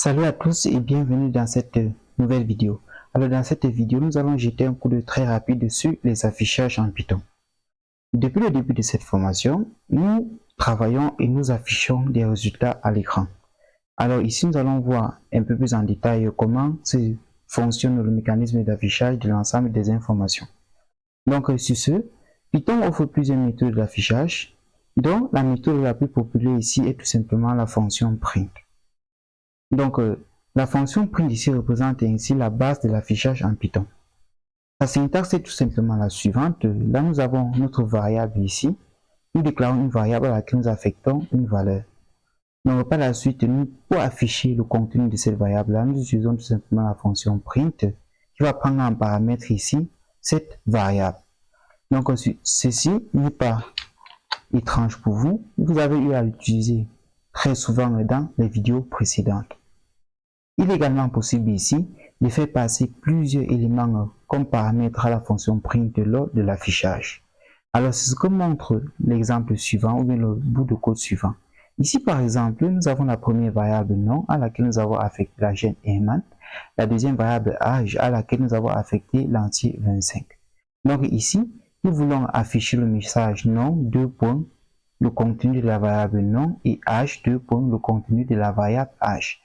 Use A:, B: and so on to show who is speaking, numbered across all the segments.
A: Salut à tous et bienvenue dans cette nouvelle vidéo. Alors dans cette vidéo, nous allons jeter un coup d'œil très rapide sur les affichages en Python. Depuis le début de cette formation, nous travaillons et nous affichons des résultats à l'écran. Alors ici, nous allons voir un peu plus en détail comment fonctionne le mécanisme d'affichage de l'ensemble des informations. Donc sur ce, Python offre plusieurs méthodes d'affichage, dont la méthode la plus populaire ici est tout simplement la fonction print. Donc, la fonction print ici représente ainsi la base de l'affichage en Python. La syntaxe est tout simplement la suivante. Là, nous avons notre variable ici. Nous déclarons une variable à laquelle nous affectons une valeur. Donc, par la suite, pour afficher le contenu de cette variable-là, nous utilisons tout simplement la fonction print qui va prendre en paramètre ici cette variable. Donc, ceci n'est pas étrange pour vous. Vous avez eu à l'utiliser très souvent dans les vidéos précédentes. Il est également possible ici de faire passer plusieurs éléments comme paramètres à la fonction print lors de l'affichage. Alors c'est ce que montre l'exemple suivant ou bien le bout de code suivant. Ici par exemple, nous avons la première variable nom à laquelle nous avons affecté la chaîne Eman, la deuxième variable âge à laquelle nous avons affecté l'entier 25. Donc ici, nous voulons afficher le message nom, deux points, le contenu de la variable nom et âge, deux points, le contenu de la variable âge.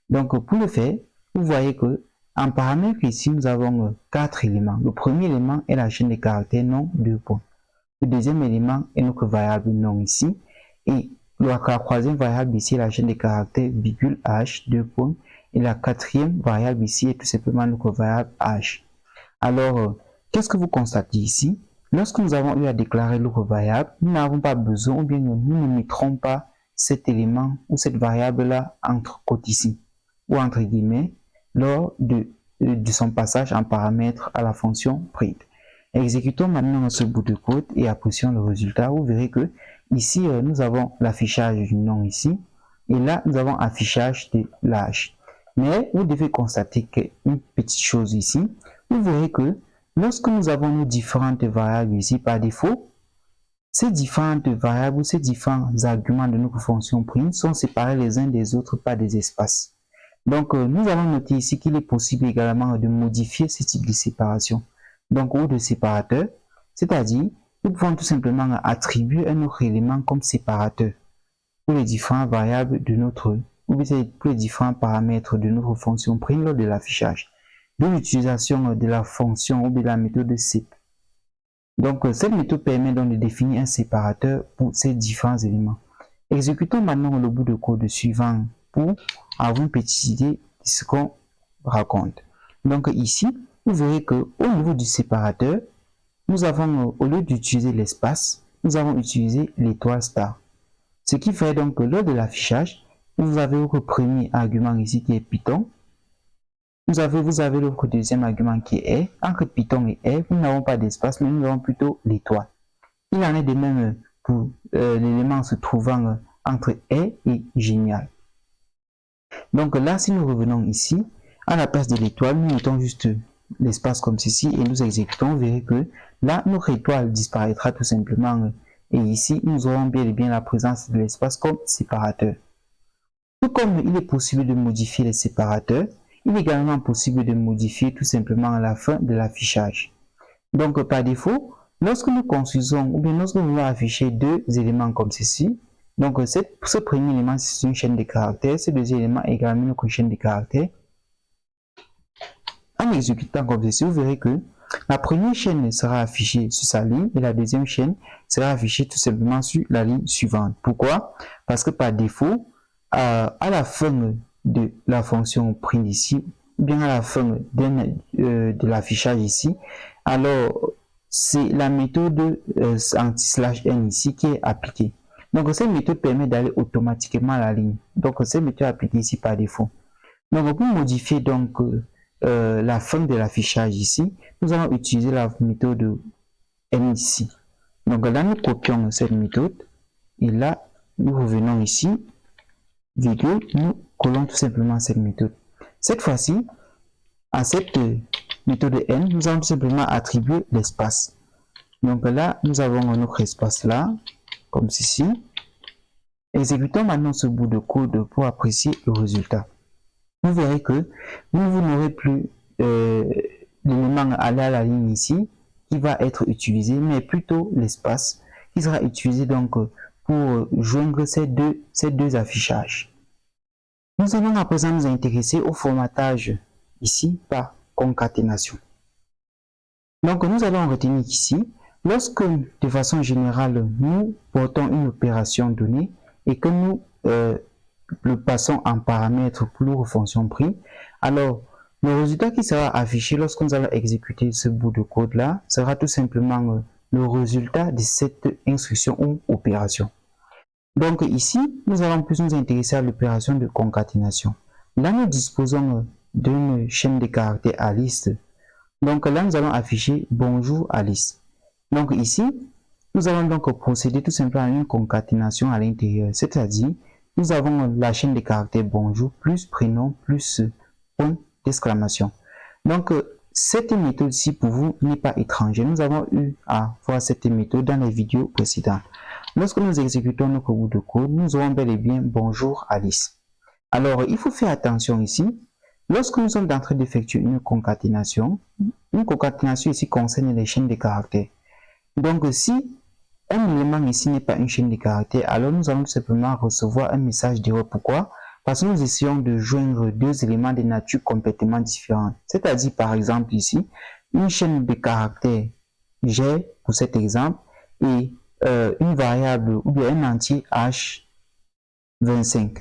A: Donc pour le faire, vous voyez que en paramètre ici, nous avons 4 éléments. Le premier élément est la chaîne de caractères nom, 2 points. Le deuxième élément est notre variable nom ici. Et la troisième variable ici est la chaîne de caractères virgule h, 2 points. Et la quatrième variable ici est tout simplement notre variable h. Alors, qu'est-ce que vous constatez ici? Lorsque nous avons eu à déclarer notre variable, nous n'avons pas besoin ou bien nous ne mettrons pas cet élément ou cette variable-là entre côtes ici, ou entre guillemets, lors de son passage en paramètre à la fonction print. Exécutons maintenant ce bout de code et apprécions le résultat. Vous verrez que ici, nous avons l'affichage du nom ici, et là, nous avons affichage de l'âge. Mais vous devez constater qu'une petite chose ici, vous verrez que lorsque nous avons nos différentes variables ici par défaut, ces différentes variables ou ces différents arguments de notre fonction print sont séparés les uns des autres par des espaces. Donc, nous allons noter ici qu'il est possible également de modifier ce type de séparation. Donc, ou de séparateur, c'est-à-dire, nous pouvons tout simplement attribuer un autre élément comme séparateur pour les différentes variables de notre, ou bien pour les différents paramètres de notre fonction print lors de l'affichage. De l'utilisation de la fonction ou de la méthode sep. Donc, cette méthode permet donc de définir un séparateur pour ces différents éléments. Exécutons maintenant le bout de code suivant pour avoir une petite idée de ce qu'on raconte. Donc ici, vous verrez que au niveau du séparateur, nous avons, au lieu d'utiliser l'espace, nous avons utilisé l'étoile star. Ce qui fait donc que lors de l'affichage, vous avez votre premier argument ici qui est Python. Vous avez votre deuxième argument qui est entre Python et R, nous n'avons pas d'espace, mais nous avons plutôt l'étoile. Il en est de même pour l'élément se trouvant entre R et génial. Donc là, si nous revenons ici, à la place de l'étoile, nous mettons juste l'espace comme ceci et nous exécutons, vous verrez que là, notre étoile disparaîtra tout simplement. Et ici, nous aurons bien et bien la présence de l'espace comme séparateur. Tout comme il est possible de modifier les séparateurs, il est également possible de modifier tout simplement à la fin de l'affichage. Donc par défaut, lorsque nous construisons ou bien lorsque nous voulons afficher deux éléments comme ceci, donc ce premier élément c'est une chaîne de caractères, ce deuxième élément est également une chaîne de caractères. En exécutant comme ceci, vous verrez que la première chaîne sera affichée sur sa ligne et la deuxième chaîne sera affichée tout simplement sur la ligne suivante. Pourquoi? Parce que par défaut, à la fin de la fonction print ici, ou bien à la fin de l'affichage ici, alors c'est la méthode anti/n ici qui est appliquée. Donc cette méthode permet d'aller automatiquement à la ligne. Donc cette méthode est appliquée ici par défaut. Donc pour modifier donc la fin de l'affichage ici, nous allons utiliser la méthode n ici. Donc là nous copions cette méthode et là nous revenons ici, virgule, nous collons tout simplement cette méthode. Cette fois-ci, à cette méthode n, nous allons tout simplement attribuer l'espace. Donc là, nous avons notre espace là, comme ceci. Exécutons maintenant ce bout de code pour apprécier le résultat. vous verrez que vous n'aurez plus l'élément aller à la ligne ici qui va être utilisé, mais plutôt l'espace qui sera utilisé donc pour joindre ces deux affichages. Nous allons à présent nous intéresser au formatage ici par concaténation. Donc nous allons retenir qu'ici, lorsque de façon générale nous portons une opération donnée et que nous le passons en paramètre pour fonction prix, alors le résultat qui sera affiché lorsque nous allons exécuter ce bout de code là sera tout simplement le résultat de cette instruction ou opération. Donc ici, nous allons plus nous intéresser à l'opération de concaténation. Là, nous disposons d'une chaîne de caractères à liste. Donc là, nous allons afficher bonjour Alice. Donc ici, nous allons donc procéder tout simplement à une concaténation à l'intérieur, c'est-à-dire nous avons la chaîne de caractères bonjour plus prénom plus point d'exclamation. Donc cette méthode ci pour vous n'est pas étrangère. Nous avons eu à voir cette méthode dans les vidéos précédentes. Lorsque nous exécutons notre bout de code, nous aurons bel et bien bonjour Alice. Alors il faut faire attention ici. Lorsque nous sommes en train d'effectuer une concaténation ici concerne les chaînes de caractères. Donc si un élément ici n'est pas une chaîne de caractères, alors nous allons tout simplement recevoir un message d'erreur. Pourquoi? Parce que nous essayons de joindre deux éléments de nature complètement différente. C'est-à-dire par exemple ici, une chaîne de caractères G pour cet exemple et une variable ou bien un entier H25.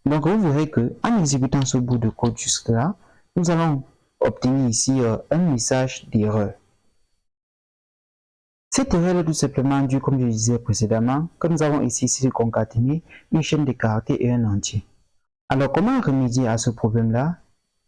A: Donc vous verrez que en exécutant ce bout de code jusque là, nous allons obtenir ici un message d'erreur. Cette erreur est tout simplement due, comme je disais précédemment, que nous avons ici concaténé une chaîne de caractères et un entier. Alors comment remédier à ce problème-là?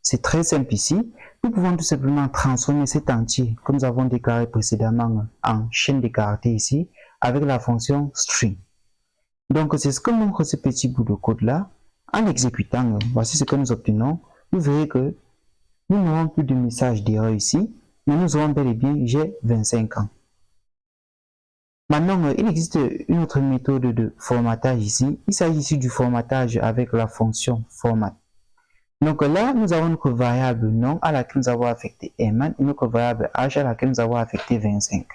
A: C'est très simple ici. Nous pouvons tout simplement transformer cet entier que nous avons déclaré précédemment en chaîne de caractères ici avec la fonction string. Donc c'est ce que montre ce petit bout de code-là. En exécutant, voici ce que nous obtenons. Vous verrez que nous n'aurons plus de message d'erreur ici, mais nous aurons bel et bien j'ai 25 ans. Maintenant, il existe une autre méthode de formatage ici. Il s'agit ici du formatage avec la fonction format. Donc là, nous avons notre variable nom à laquelle nous avons affecté Eman et notre variable H à laquelle nous avons affecté 25.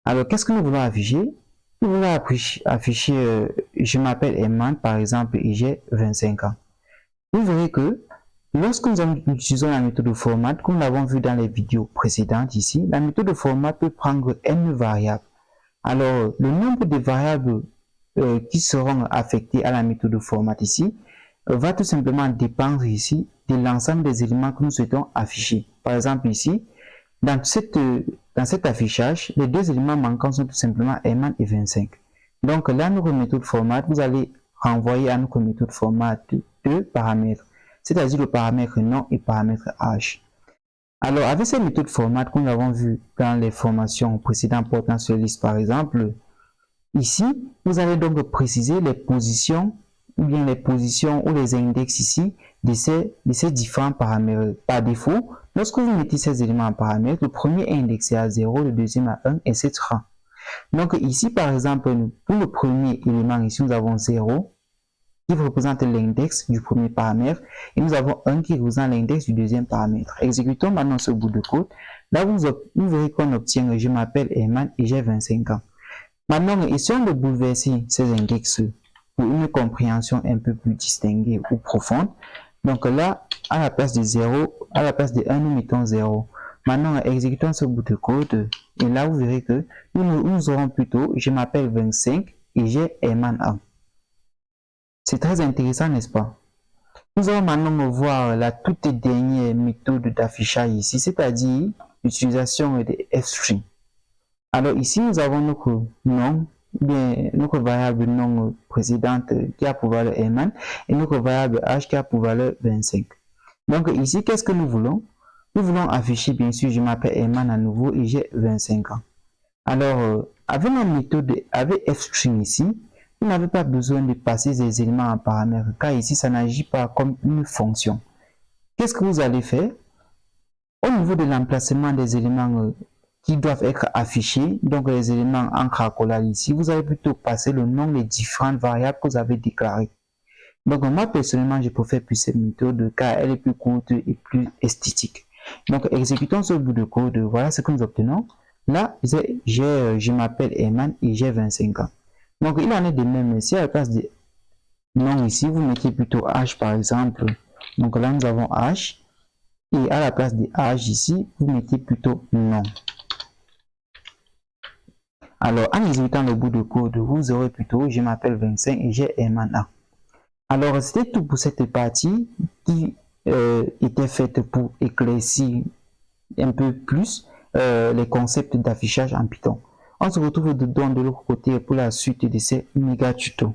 A: Alors, qu'est-ce que nous voulons afficher? Nous voulons afficher je m'appelle Eman par exemple et j'ai 25 ans. Vous verrez que lorsque nous utilisons la méthode de format, comme nous l'avons vu dans les vidéos précédentes ici, la méthode de format peut prendre n variables. Alors, le nombre de variables qui seront affectées à la méthode de format ici va tout simplement dépendre ici de l'ensemble des éléments que nous souhaitons afficher. Par exemple ici, dans cet affichage, les deux éléments manquants sont tout simplement Eman et 25. Donc là, notre méthode format, vous allez renvoyer à notre méthode format deux paramètres, c'est-à-dire le paramètre nom et le paramètre âge. Alors, avec cette méthode format que nous avons vu dans les formations précédentes portant sur liste par exemple, ici, vous allez donc préciser les positions ou bien les positions ou les index ici de ces différents paramètres. Par défaut, lorsque vous mettez ces éléments en paramètre, le premier est indexé à 0, le deuxième à 1, etc. Donc ici, par exemple, pour le premier élément, ici, nous avons 0 qui représente l'index du premier paramètre et nous avons 1 qui représente l'index du deuxième paramètre. Exécutons maintenant ce bout de code. Là, vous verrez qu'on obtient je m'appelle Eman et j'ai 25 ans. Maintenant, essayons de bouleverser ces index pour une compréhension un peu plus distinguée ou profonde. Donc là, à la place de 0, à la place de 1, nous mettons 0. Maintenant, exécutons ce bout de code et là, vous verrez que nous aurons plutôt je m'appelle 25 et j'ai Eman ans. C'est très intéressant, n'est-ce pas? Nous allons maintenant voir la toute dernière méthode d'affichage ici, c'est-à-dire l'utilisation des f-string. Alors ici, nous avons notre nom, bien notre variable nom précédente qui a pour valeur Eman et notre variable H qui a pour valeur 25. Donc ici, qu'est-ce que nous voulons? Nous voulons afficher, bien sûr, je m'appelle Eman à nouveau et j'ai 25 ans. Alors, avec la méthode, avec f-string ici, vous n'avez pas besoin de passer ces éléments en paramètre, car ici, ça n'agit pas comme une fonction. Qu'est-ce que vous allez faire? Au niveau de l'emplacement des éléments qui doivent être affichés, donc les éléments en cracolal ici, vous allez plutôt passer le nom des différentes variables que vous avez déclarées. Donc moi personnellement, je préfère plus cette méthode car elle est plus courte et plus esthétique. Donc exécutons ce bout de code, voilà ce que nous obtenons. Là, je m'appelle Eman et j'ai 25 ans. Donc il en est de même, si à la place de nom ici, vous mettez plutôt H par exemple. Donc là, nous avons H. Et à la place de H ici, vous mettez plutôt nom. Alors, en exécutant le bout de code, vous aurez plutôt je m'appelle 25 et j'ai Eman A. Alors, c'était tout pour cette partie qui était faite pour éclaircir un peu plus les concepts d'affichage en Python. On se retrouve de l'autre côté pour la suite de ces méga tutos.